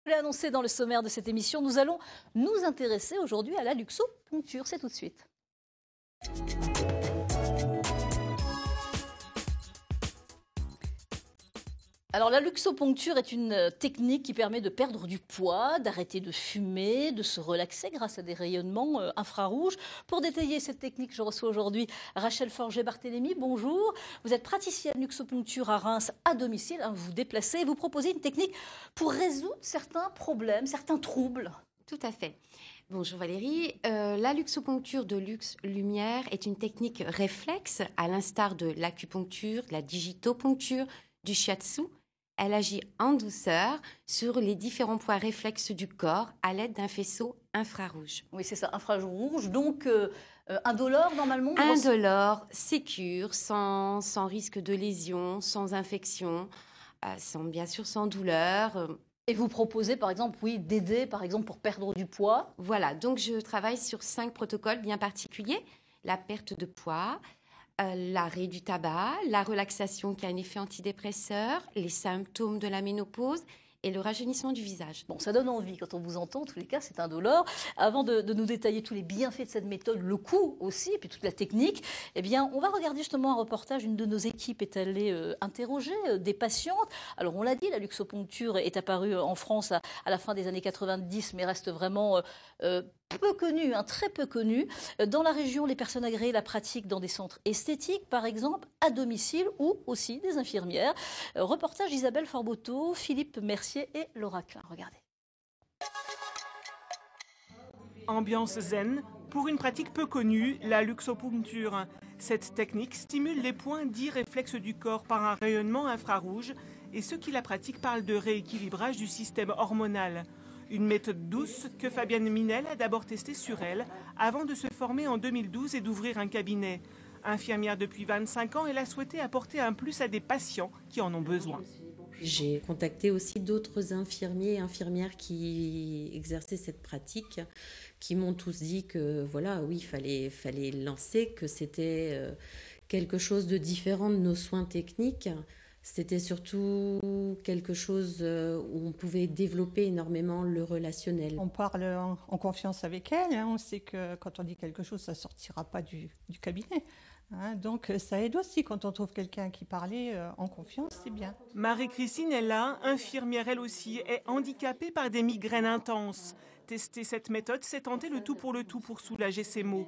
Je l'ai annoncé dans le sommaire de cette émission, nous allons nous intéresser aujourd'hui à la luxoponcture. C'est tout de suite. Alors la luxoponcture est une technique qui permet de perdre du poids, d'arrêter de fumer, de se relaxer grâce à des rayonnements infrarouges. Pour détailler cette technique, je reçois aujourd'hui Rachel Forget-Barthélémy. Bonjour, vous êtes praticienne luxoponcture à Reims à domicile. Vous vous déplacez et vous proposez une technique pour résoudre certains problèmes, certains troubles. Tout à fait. Bonjour Valérie. La luxoponcture de Luxe Lumière est une technique réflexe, à l'instar de l'acupuncture, de la digitoponcture, du shiatsu. Elle agit en douceur sur les différents points réflexes du corps à l'aide d'un faisceau infrarouge. Oui, c'est ça, infrarouge. Donc, indolore normalement. Indolore, sécure, sans risque de lésion, sans infection, bien sûr sans douleur. Et vous proposez, par exemple, d'aider, par exemple, pour perdre du poids. Voilà, donc je travaille sur 5 protocoles bien particuliers. La perte de poids, l'arrêt du tabac, la relaxation qui a un effet antidépresseur, les symptômes de la ménopause et le rajeunissement du visage. Bon, ça donne envie quand on vous entend, en tous les cas, c'est indolore. Avant de nous détailler tous les bienfaits de cette méthode, le coût aussi, et puis toute la technique, eh bien, on va regarder justement un reportage. Une de nos équipes est allée interroger des patientes. Alors, on l'a dit, la luxoponcture est apparue en France à la fin des années 90, mais reste vraiment peu connue, très peu connue. Dans la région, les personnes agréées la pratiquent dans des centres esthétiques, par exemple, à domicile, ou aussi des infirmières. Reportage Isabelle Forboto, Philippe Mercier et Laura Klein. Regardez. Ambiance zen pour une pratique peu connue, la luxoponcture. Cette technique stimule les points dits réflexes du corps par un rayonnement infrarouge et ceux qui la pratiquent parlent de rééquilibrage du système hormonal. Une méthode douce que Fabienne Minel a d'abord testée sur elle avant de se former en 2012 et d'ouvrir un cabinet. Infirmière depuis 25 ans, elle a souhaité apporter un plus à des patients qui en ont besoin. J'ai contacté aussi d'autres infirmiers et infirmières qui exerçaient cette pratique, qui m'ont tous dit que voilà, oui, il fallait lancer, que c'était quelque chose de différent de nos soins techniques. C'était surtout quelque chose où on pouvait développer énormément le relationnel. On parle en confiance avec elle, on sait que quand on dit quelque chose, ça ne sortira pas du cabinet. Donc ça aide aussi quand on trouve quelqu'un qui parlait en confiance, c'est bien. Marie-Christine est là, infirmière elle aussi, est handicapée par des migraines intenses. Tester cette méthode, c'est tenter le tout pour soulager ses maux.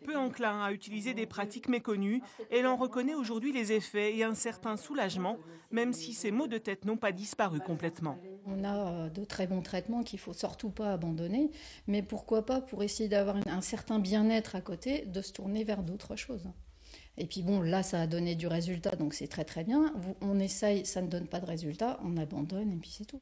Peu enclin à utiliser des pratiques méconnues, elle en reconnaît aujourd'hui les effets et un certain soulagement, même si ses maux de tête n'ont pas disparu complètement. On a de très bons traitements qu'il ne faut surtout pas abandonner, mais pourquoi pas, pour essayer d'avoir un certain bien-être à côté, de se tourner vers d'autres choses. Et puis bon, là, ça a donné du résultat, donc c'est très très bien. On essaye, ça ne donne pas de résultat, on abandonne et puis c'est tout.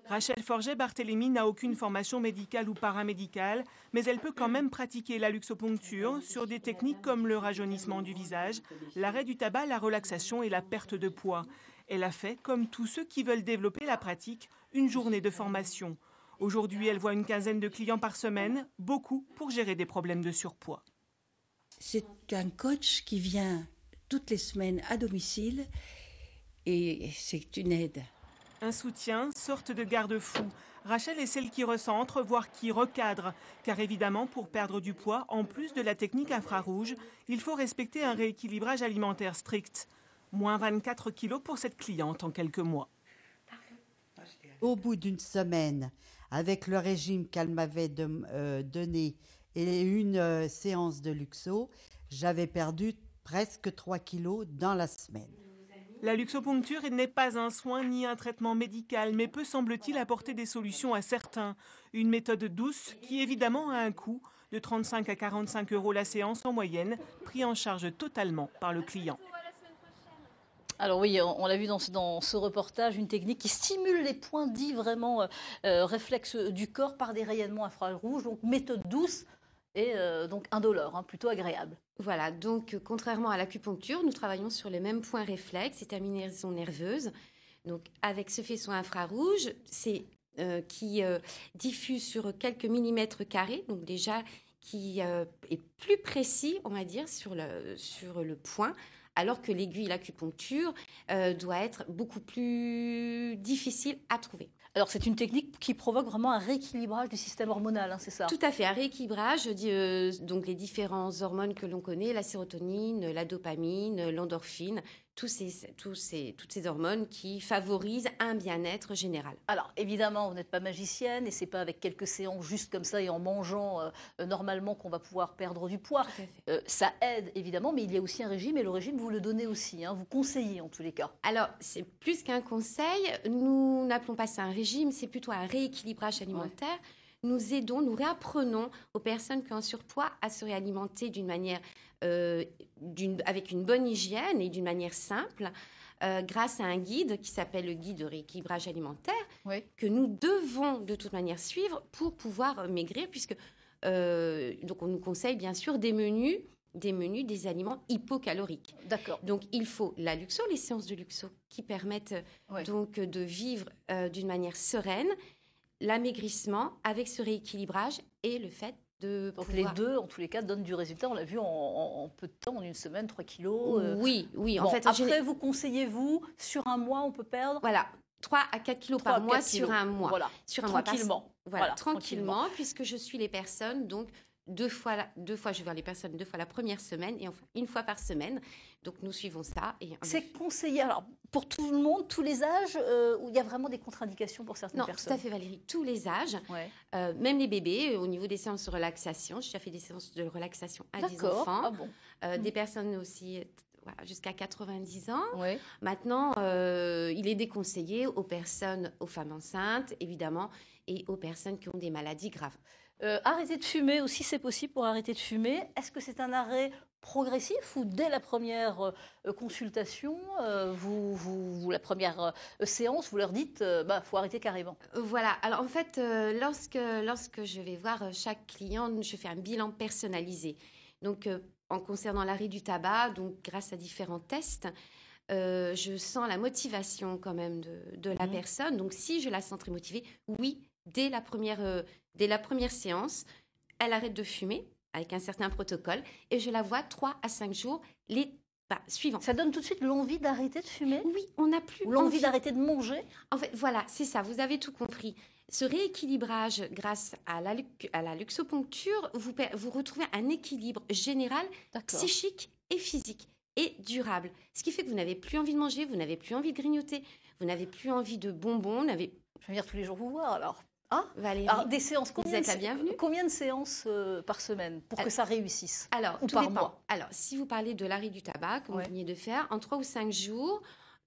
Rachel Forget-Barthélémy n'a aucune formation médicale ou paramédicale, mais elle peut quand même pratiquer la luxoponcture sur des techniques comme le rajeunissement du visage, l'arrêt du tabac, la relaxation et la perte de poids. Elle a fait, comme tous ceux qui veulent développer la pratique, une journée de formation. Aujourd'hui, elle voit une quinzaine de clients par semaine, beaucoup pour gérer des problèmes de surpoids. C'est un coach qui vient toutes les semaines à domicile et c'est une aide. Un soutien, sorte de garde-fou. Rachel est celle qui recentre, voire qui recadre. Car évidemment, pour perdre du poids, en plus de la technique infrarouge, il faut respecter un rééquilibrage alimentaire strict. Moins 24 kilos pour cette cliente en quelques mois. Au bout d'une semaine, avec le régime qu'elle m'avait donné et une séance de luxo, j'avais perdu presque 3 kilos dans la semaine. La luxoponcture n'est pas un soin ni un traitement médical, mais peut, semble-t-il, apporter des solutions à certains. Une méthode douce qui, évidemment, a un coût de 35 à 45 € la séance en moyenne, pris en charge totalement par le client. Alors oui, on l'a vu dans ce reportage, une technique qui stimule les points dits vraiment réflexes du corps par des rayonnements infrarouges, donc méthode douce et donc indolore, plutôt agréable. Voilà, donc contrairement à l'acupuncture, nous travaillons sur les mêmes points réflexes et terminaisons nerveuses. Donc avec ce faisceau infrarouge, qui diffuse sur quelques millimètres carrés, donc déjà qui est plus précis, on va dire, sur le point, alors que l'aiguille, l'acupuncture, doit être beaucoup plus difficile à trouver. Alors, c'est une technique qui provoque vraiment un rééquilibrage du système hormonal, hein, c'est ça? Tout à fait, un rééquilibrage, donc les différentes hormones que l'on connaît, la sérotonine, la dopamine, l'endorphine, toutes ces hormones qui favorisent un bien-être général. Alors, évidemment, vous n'êtes pas magicienne et c'est pas avec quelques séances juste comme ça et en mangeant normalement qu'on va pouvoir perdre du poids. Tout à fait. Ça aide, évidemment, mais il y a aussi un régime et le régime, vous le donnez aussi, hein, vous conseillez en tous les cas. Alors, c'est plus qu'un conseil. Nous n'appelons pas ça un régime, c'est plutôt un rééquilibrage alimentaire. Ouais. Nous aidons, nous réapprenons aux personnes qui ont un surpoids à se réalimenter d'une manière, avec une bonne hygiène et d'une manière simple, grâce à un guide qui s'appelle le guide de rééquilibrage alimentaire, oui, que nous devons de toute manière suivre pour pouvoir maigrir, puisque donc on nous conseille bien sûr des menus, des aliments hypocaloriques. D'accord. Donc, il faut la luxo, les séances de luxo qui permettent donc de vivre d'une manière sereine, l'amaigrissement avec ce rééquilibrage et le fait de donc pouvoir... les deux, en tous les cas, donnent du résultat. On l'a vu en peu de temps, en une semaine, 3 kilos. Oui. Bon, en fait, après, vous conseillez-vous, sur un mois, on peut perdre... Voilà, 3 à 4 kilos par mois sur un mois. Voilà, sur un tranquillement. Mois. Voilà, tranquillement, puisque je suis les personnes, donc... Deux fois, je vais voir les personnes 2 fois la première semaine et enfin 1 fois par semaine. Donc, nous suivons ça. C'est conseillé alors, pour tout le monde, tous les âges, où il y a vraiment des contre-indications pour certaines personnes? Non, tout à fait, Valérie. Tous les âges, même les bébés, au niveau des séances de relaxation. J'ai déjà fait des séances de relaxation à des enfants. Ah bon. Des personnes aussi... jusqu'à 90 ans. Oui. Maintenant, il est déconseillé aux personnes, aux femmes enceintes, évidemment, et aux personnes qui ont des maladies graves. Arrêter de fumer aussi, c'est possible pour arrêter de fumer. Est-ce que c'est un arrêt progressif ou dès la première consultation, la première séance, vous leur dites faut arrêter carrément? Voilà. Alors en fait, lorsque je vais voir chaque client, je fais un bilan personnalisé. Donc en concernant l'arrêt du tabac, donc grâce à différents tests, je sens la motivation quand même de la personne. Donc si je la sens très motivée, oui, dès la première séance, elle arrête de fumer avec un certain protocole et je la vois 3 à 5 jours suivants. Ça donne tout de suite l'envie d'arrêter de fumer? Oui, on n'a plus l'envie d'arrêter de manger? En fait, voilà, c'est ça, vous avez tout compris. Ce rééquilibrage grâce à la luxoponcture, vous retrouvez un équilibre général, psychique et physique et durable. Ce qui fait que vous n'avez plus envie de manger, vous n'avez plus envie de grignoter, vous n'avez plus envie de bonbons. Je vais venir tous les jours vous voir alors. Ah, Valérie, alors, des séances, vous êtes la bienvenue. Combien de séances par semaine pour que ça réussisse? Alors, ou par mois? Alors, si vous parlez de l'arrêt du tabac, comme vous veniez de faire, en 3 ou 5 jours,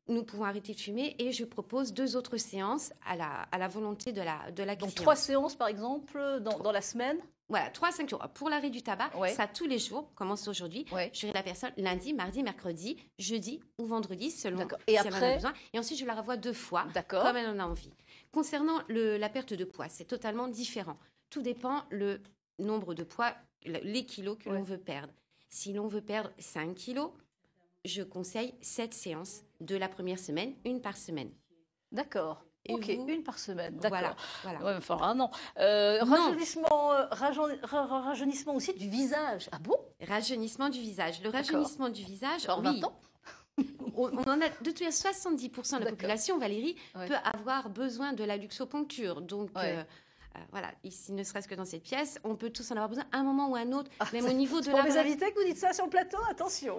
nous pouvons arrêter de fumer et je propose 2 autres séances à la volonté de la cliente. Donc 3 séances, par exemple, dans la semaine? Voilà, 3 à 5 jours. Pour l'arrêt du tabac, ça tous les jours, commence aujourd'hui. Je verrai la personne lundi, mardi, mercredi, jeudi ou vendredi, selon si elle en a besoin. Et ensuite, je la revois 2 fois, comme elle en a envie. Concernant la perte de poids, c'est totalement différent. Tout dépend le nombre de poids, les kilos que l'on veut perdre. Si l'on veut perdre 5 kilos, je conseille 7 séances de la première semaine, 1 par semaine. D'accord. Ok, 1 par semaine, d'accord. Voilà. Ouais, enfin, un an. Rajeunissement aussi du visage. Ah bon? Rajeunissement du visage. Le rajeunissement du visage, en 20 ans. On en a de toute façon 70% de la population, Valérie, peut avoir besoin de la luxoponcture. Donc, voilà, ici, ne serait-ce que dans cette pièce, on peut tous en avoir besoin à un moment ou à un autre. Même au niveau de pour mes invités que vous dites ça sur le plateau, attention.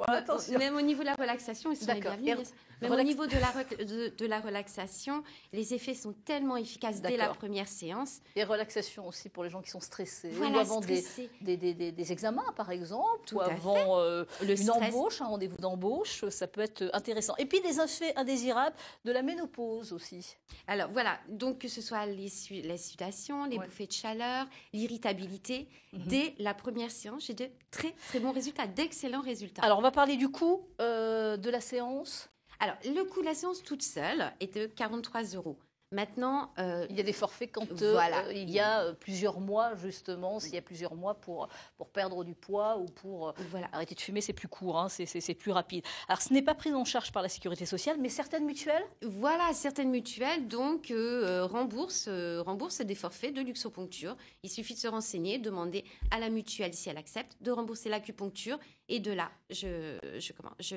Même au niveau de la relaxation, ils sont les bienvenus. Même au niveau de la relaxation, les effets sont tellement efficaces dès la première séance. Et relaxation aussi pour les gens qui sont stressés. Ou avant des examens, par exemple, ou avant une embauche, un rendez-vous d'embauche, ça peut être intéressant. Et puis des effets indésirables de la ménopause aussi. Alors voilà, donc que ce soit les suddations, les bouffées de chaleur, l'irritabilité, dès la première séance, j'ai de très très bons résultats, d'excellents résultats. Alors on va parler du coût de la séance. Alors, le coût de la séance toute seule est de 43 €. Maintenant, il y a des forfaits quand il y a plusieurs mois, justement, s'il y a plusieurs mois pour perdre du poids ou pour arrêter de fumer, c'est plus court, hein, c'est plus rapide. Alors, ce n'est pas pris en charge par la Sécurité sociale, mais certaines mutuelles? Voilà, certaines mutuelles, donc, remboursent des forfaits de luxoponcture. Il suffit de se renseigner, demander à la mutuelle si elle accepte de rembourser l'acupuncture. Et de là, je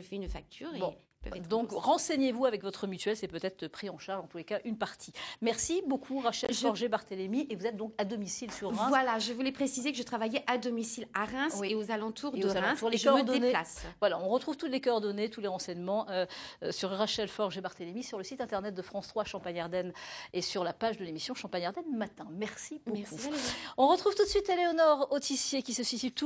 fais une facture et peuvent être Donc, remboursés. renseignez-vous avec votre mutuelle, c'est peut-être pris en charge, en tous les cas, une partie. Merci beaucoup, Rachel Forget-Barthélemy. Et vous êtes donc à domicile sur Reims. Voilà, je voulais préciser que je travaillais à domicile à Reims et aux alentours de Reims. Les je me coordonnées. déplace. Voilà, on retrouve toutes les coordonnées, tous les renseignements sur Rachel Forget-Barthélemy, sur le site internet de France 3 Champagne-Ardenne et sur la page de l'émission Champagne-Ardenne Matin. Merci beaucoup. Merci Valérie. On retrouve tout de suite Éléonore Autissier qui se situe toujours